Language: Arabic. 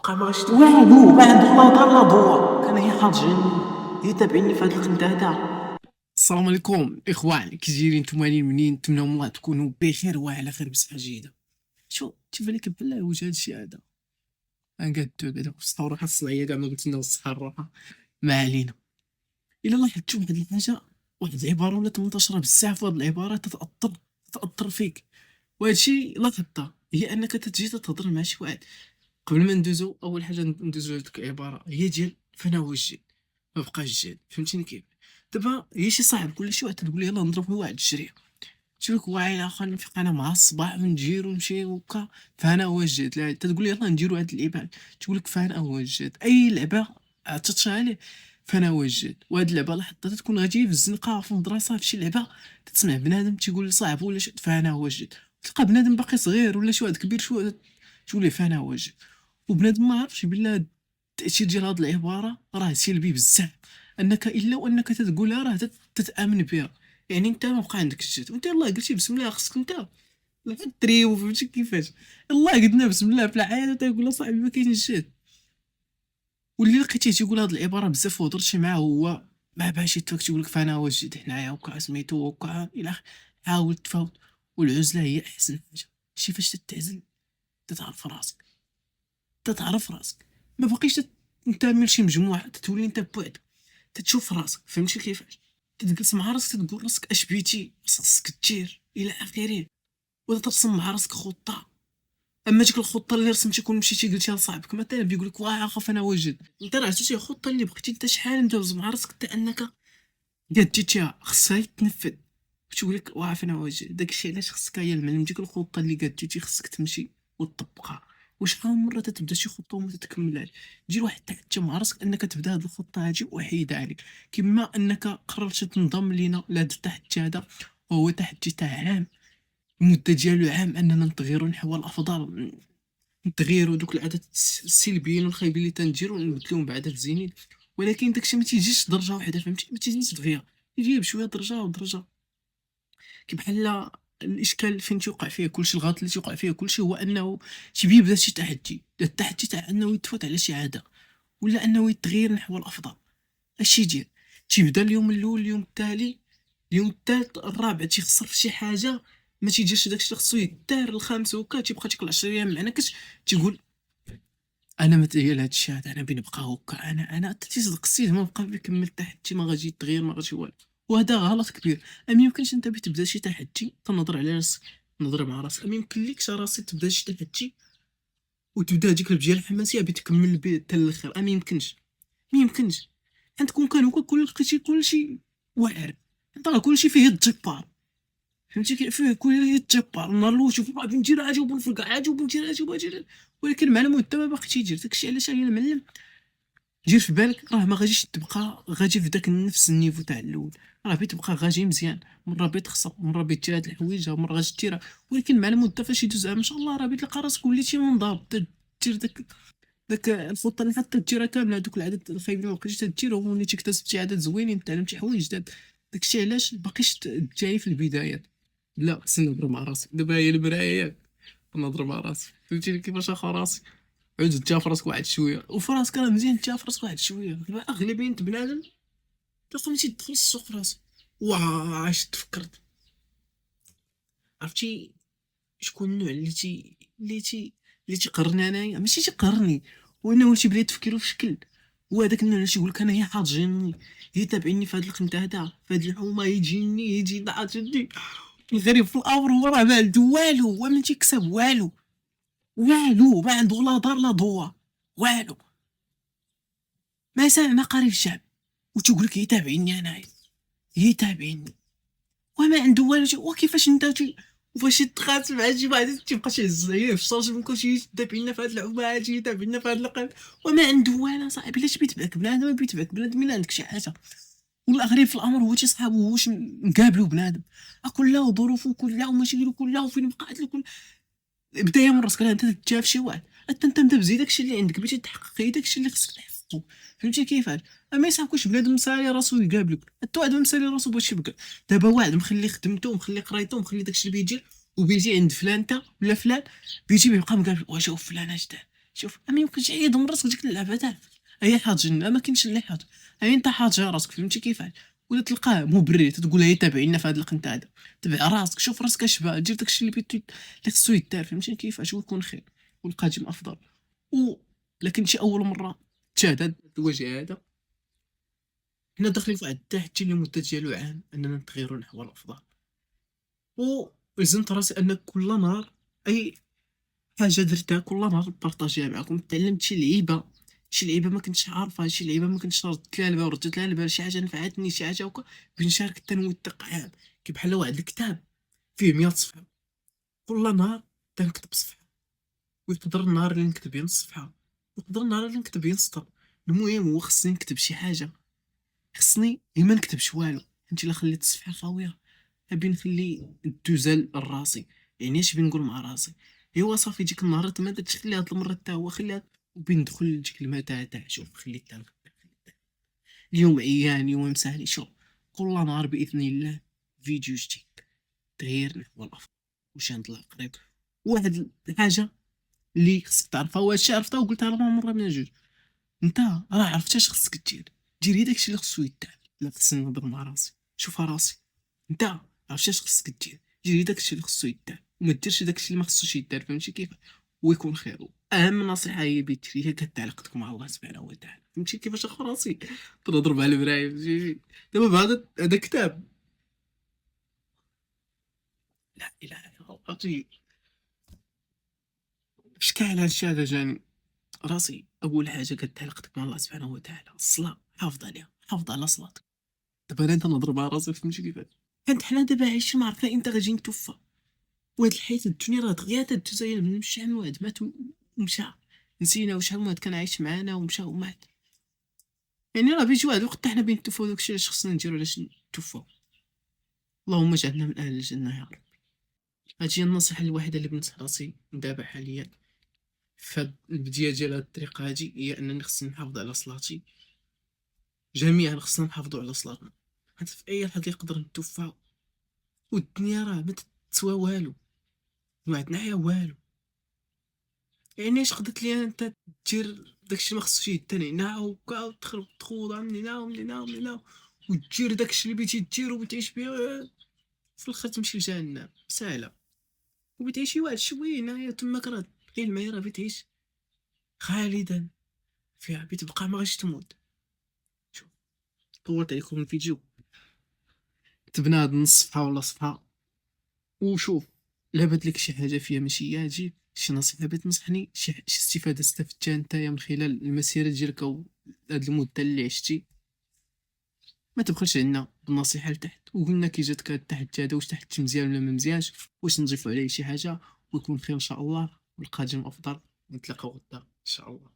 بقى ما شفت والو، ما عنده لا دار لا ضوء، كان هي حاضرني يتابعني في هاد القنت هذا. السلام عليكم اخوان، كي دايرين نتوما منين؟ نتمنى من الله تكونوا بخير وعلى خير بصحه جيده. شو تيبان لك بلا واش هادشي هذا قادو بعدا الصراحه الصناعيه كاع ما قلت لنا الصحه الراحه. ما علينا. الا لاحظتوا واحد الحاجه، واحد العباره ولات منتشره بزاف، وهاد العباره تتاثر فيك، وهادشي لاحظتها هي انك تجي تهضر مع شي واحد. قبل ما ندوزو اول حاجه ندوزو لديك العباره هي ديال فانا هو الجد ما بقاش جد. فهمتيني كيف؟ دابا هي شي صاحب كل شي واحد تقول يلاه نضربوا واحد الجريه، تقول لك واعي اخر نفيق انا مع الصباح ونجيرو ونمشي وكا، فانا هو الجد. لا تقول يلاه نديرو هاد اللعبه، تقول لك فانا هو الجد. اي لعبه عطيتها عليه فانا هو الجد. وهاد اللعبه لاحظتها تكون غادي في الزنقه في المدرسه في شي لعبه، تسمع بنادم تيقول لصاحبو ولا فانا هو الجد، تلقى بنادم باقي صغير ولا شي واحد كبير شويه تقول ليه فانا هو الجد، وبنادم ما عرفش بلا التاثير ديال هاد العباره راه سلبي بزاف. انك الا وانك تتقولها راه تتامن بها. يعني انت ما بقى عندك الجد وانت يلاه قلتي بسم الله، خصك انت لا تريو. فهمتي كيفاش؟ يلاه قلنا بسم الله في الحياه تقول صاحبي ما كاينش الجد. واللي لقيتيه تيقول هاد العباره بزاف وهضرتي معاه هو ما باش يتفك، تقول لك فانا هو الجد حنايا وكا سميتو وكا الى اخره. حاول تفاوض، والعزله هي احسن حاجه. شي فاش تتعزل تتعرف راسك، تتعرف راسك، ما باقيش تنتمي لشي مجموعه، تتولي انت بوحدك، تتشوف راسك. فهمتي كيفاش؟ تجلس مع راسك تقول راسك اش بغيتي خصك دير الى اخره، ولا ترسم مع راسك خطه. اما ديك الخطه اللي رسمتي كون مشيتي قلتيها لصاحبك مثلا بيقول لك واه خاف انا واجد، انت راه عرفتي خطه اللي بغيتي انت شحال ندوز مع راسك حتى انك قديتيها خصها يتنفذ. تقول لك واه انا واجد. داكشي علاش خصك يا المعلم ديك الخطه اللي قديتي خصك تمشي وتطبقها. وشحال من مره تتبدا شي خطه وما تتكملهاش، دير واحد التحدي مع راسك انك تبدا هاد الخطه هادي وحيدها عليك. كما انك قررت تنضم لينا لهاد التحدي هذا، وهو تحدي تاع عام، المده ديالو عام، اننا نتغيروا نحو الافضل، نتغيروا دوك العادات السلبيين والخايبين اللي تنديروا نبدلوهم بعادات زينين. ولكن داكشي ما تيجيش درجه واحده، فهمتي؟ ما تيجيش دغيا، يجي بشويه درجه ودرجه. كي بحال الاشكال فين تيوقع فيه كلشي، الغلط اللي تيوقع فيه كلشي هو انه تيبي يبدا شي تحدي، التحدي تاع انه يتفوت على شي عاده ولا انه يتغير نحو الافضل. اش يدير؟ تيبدا اليوم الاول، اليوم التالي، اليوم الثالث، الرابع تيخسر في شي حاجه ما تيديرش داكشي اللي خصو يدار، الخامس وكا تيبقى تيك 10 ايام معنا تيقول انا متأيل هاد الشيء هذا، انا بنبقى هكا، انا حتى تيصدق السيد ما بقى بيكمل التحدي، ما غادي يتغير ما غادي والو. وهذا غلط كبير. ما يمكنش انت تبدا شي تحدي تنظر على راسك، نظر مع راسك، ما يمكنلكش راسك تبدا شي تحدي وتبدا هذيك البجيه الحماسيه بتكمل به حتى الاخر. ما يمكنش، ما يمكنش. عندكم كان هكا لقيتي كلشي واعر، انت راه كلشي فيه الجبار. فهمتي كيف؟ فيه كل الجبار، النهار الاول شوف غادي ندير عادي وبنفرق عادي وبندير عادي وباجي، ولكن مع المده ما باقي تيدير داكشي. علاش يا المعلم؟ دير في بالك راه ما غاديش تبقى غادي في داك نفس النيفو تاع الاول، راه بتبقى غادي مزيان، مره بتخسر، مره بتجي هاد الحوايج، مره غادي ديرها. ولكن مع المده فاش يدوز عام ان شاء الله راه بتلقى راسك وليتي منضبط، دير داك الخطه اللي حتى ديرها كامله، دوك العادات الخايبين اللي ما بقيتيش تديرهم وليتي اكتسبتي عادات زوينين، تعلمتي حوايج جداد. داكشي علاش باقيش جاي في البدايات. لا خصني نهضر مع راسي، دابا هي المرايه، نهضر مع راسي. فهمتيني كيفاش اخا راسي؟ عود تجا في راسك واحد شويه، وفي راسك راه مزيان تجا في راسك واحد شويه. دابا اغلبيه بنادم تلقى ملي تدخل السوق في راسك واه اش تفكرت. عرفتي شكون النوع اللي تيقرني انايا؟ ماشي تيقرني، هو انه تيبدا تفكيرو في شكل. هو هذاك النوع اللي تيقول لك انا هي حاجيني، هي تابعني في هاد القنت هذا، في هاد الحومه يجيني يجي ضاعتني. الغريب في الامر هو راه ما عنده والو، هو ما تيكسب والو، والو ما عنده لا دار لا ضوء، والو. ما سامع قريب الشعب وتقول لك يتابعني انايا، يتابعني، وما عنده والو. وكيفاش انت وفاش تخاس مع شي واحد تيبقى تيهز عليه في الشارج من كلشي يتابعنا في هاد اللعبه هادي، يتابعنا في هاد القنت، وما عنده والو. صاحبي علاش بيتبعك بنادم؟ بيتبعك بنادم الا عندك شي حاجه. والغريب في الامر هو صحابو واش مقابلو بنادم كلها ظروفه كلها ومشاكل كلها وفين بقات له كل بدايه من راسك. انت تتجاف شي واحد، انت تبدا بزيد داكشي اللي عندك بغيتي تحقق، غير داكشي اللي خصك تحققو. فهمتي كيفاش؟ اما يصاحبكش بنادم مسالي راسو يقابلك، حتى واحد ما مسالي راسو باش يبقى. دابا واحد مخلي خدمته ومخلي قرايته ومخلي داكشي اللي بيدير، وبيجي عند فلان انت ولا فلان، بيجي بيبقى مقابل واشوف فلان اش دار، شوف ما يمكنش عيد من راسك ديك اللعبه تاع هي حاجه ما كاينش اللي حاجه، هي انت حاجه راسك فهمتي كيفاش، ولا تلقاه مبرر تقول هي تابعينا في هذا القنت هذا، تبع راسك شوف راسك اش باه دير داكشي اللي اللي خصو يدار فهمتي كيفاش ويكون خير والقادم افضل. و لكن شي اول مره تشاهد هذا الوجه هذا، حنا داخلين في واحد التحدي اللي المده ديالو عام اننا نتغيروا نحو الافضل. وزنت راسي ان كل نهار اي حاجه درتها كل نهار بارطاجيها معكم، تعلمت شي لعيبه ما كنتش عارفها، شي لعيبه ما كنتش ردت لها البال وردت لها البال، شي حاجه نفعتني شي حاجه هكا بنشارك التنوير عام كي بحال واحد الكتاب فيه 100 صفحه، كل نهار تنكتب صفحه، ويقدر النهار اللي نكتب بين الصفحه ويقدر النهار اللي نكتب بين سطر. المهم هو خصني نكتب شي حاجه، خصني ما نكتبش والو. انت الا خليت الصفحه خاويه ابي نخلي الدوزال الراسي، يعني اش بنقول مع راسي، ايوا صافي ديك النهار ما درتش خليها هاد المره حتى هو خليها، وبندخل لديك المتاع تاع شوف خليتها اليوم عيان اليوم مسالي شوف كل نهار باذن الله فيديو جديد تغيير نحو الافضل واش نطلع قريب. واحد الحاجه اللي خصك تعرفها هو هادشي عرفتها وقلتها راه مره من جوج، انت راه عرفت اش خصك دير غير داكشي اللي خصو يدار. لا خصني نهضر مع راسي شوف راسي، انت عرفت اش خصك دير غير داكشي اللي خصو يدار وما ديرش داكشي اللي ما خصوش يدار فهمتي كيف، ويكون خير. اهم نصيحه هي بيتي هي كتعلقك مع الله سبحانه وتعالى فهمتي كيفاش اخو راسي تنضرب على المرايه فهمتي. دابا هذا كتاب لا اله الا الله عظيم. شكال هادشي هذا جاني راسي اول حاجه كتعلقك مع الله سبحانه وتعالى الصلاه، حافظ عليها حافظ على صلاتك. دابا انا تنضرب على راسي فهمتي كيفاش، حنا دابا عايشين ما عرفنا امتى غادي نتوفى، وهاد الحياة الدنيا راه دغيا تدوز من شحال من واحد مات ومشى، نسينا وشحال من واحد كان عايش معانا ومشى ومات، يعني راه بيجي واحد الوقت حنا بين نتوفى وداكشي علاش خصنا نديرو علاش نتوفى. اللهم اجعلنا من اهل الجنة يا رب. هادشي هي النصيحة الوحيدة اللي بنصح راسي دابا حاليا في البداية ديال هاد الطريقة هادي، هي انني خصني نحافظ على صلاتي، جميعا خصنا نحافظوا على صلاتنا، حيت في اي لحظة يقدر نتوفى والدنيا راه ما تسوى والو، ما عندنا والو. يعني اش قدرت لي انت دير داكشي ما خصوش يدار هنا وكا تخرب تخوض من هنا ومن هنا ومن هنا ودير داكشي اللي بغيتي دير وبتعيش بيه، في الاخر تمشي لجهنم ساهله. وبتعيشي واحد شويه هنايا تماك راه غير الماء راه بتعيش خالدا فيها بتبقى ما غاش تموت. شوف طولت عليكم الفيديو، تبنى هاد نص صفحه ولا صفحه. وشوف لا بات لك شي حاجه فيها ماشي عاجب شي نصيحه بغيت تنصحني شي استفاده استفدتها نتايا من خلال المسيره ديالك او هاد المده اللي عشتي، ما تبخلش عنا بالنصيحه لتحت وقلنا كي جاتك هاد التحدي هذا واش تحت مزيان ولا ما مزيانش، واش نضيفوا عليه شي حاجه، ويكون خير ان شاء الله والقادم افضل. نتلاقاو غدا ان شاء الله.